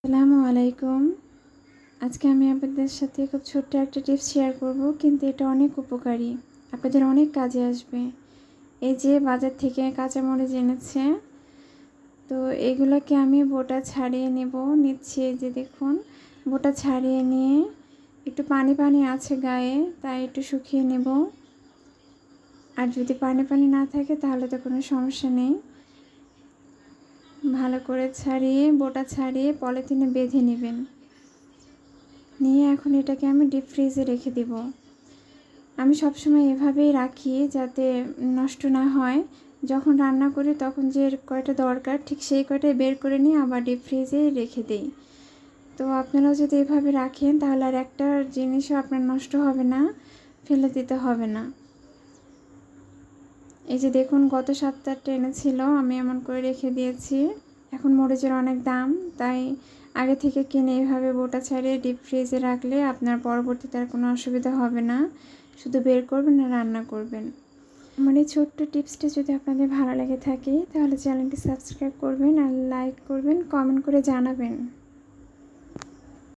আসসালামু আলাইকুম। আজকে আমি আপনাদের সাথে খুব ছোট্ট একটা টিপস শেয়ার করব, কিন্তু এটা অনেক উপকারী, আপনাদের অনেক কাজে আসবে। এই যে বাজার থেকে কাঁচামরিচ এনেছে, তো এগুলোকে আমি বোটা ছাড়িয়ে নিচ্ছি। এই যে দেখুন, বোটা ছাড়িয়ে নিয়ে একটু পানি পানি আছে গায়ে, তাই একটু শুকিয়ে নেব। আর যদি পানি পানি না থাকে তাহলে তো কোনো সমস্যা নেই। ভালো করে বোটা ছাড়িয়ে পলিথিনে বেঁধে নেবেন। নিয়ে এখন এটাকে আমি ডিপ ফ্রিজে রেখে দেব। আমি সবসময় এভাবেই রাখি যাতে নষ্ট না হয়। যখন রান্না করি তখন যে কয়টা দরকার ঠিক সেই কয়টাই বের করে নিয়ে আবার ডিপ ফ্রিজে রেখে দিই। তো আপনারাও যদি এভাবে রাখেন তাহলে আর একটা জিনিসও আপনার নষ্ট হবে না, ফেলে দিতে হবে না। এই যে দেখুন, গত সপ্তাহে এনেছিল, আমি এমন করে রেখে দিয়েছি। এখন মরিচের অনেক দাম, তাই আগে থেকে কিনে এভাবে বোটা ছাড়িয়ে ডিপ ফ্রিজে রাখলে আপনার পরবর্তীতে আর কোনো অসুবিধা হবে না। শুধু বের করবেন আর রান্না করবেন। আমার এই ছোট্ট টিপসটি যদি আপনাদের ভালো লেগে থাকে তাহলে চ্যানেলটি সাবস্ক্রাইব করবেন আর লাইক করবেন, কমেন্ট করে জানাবেন।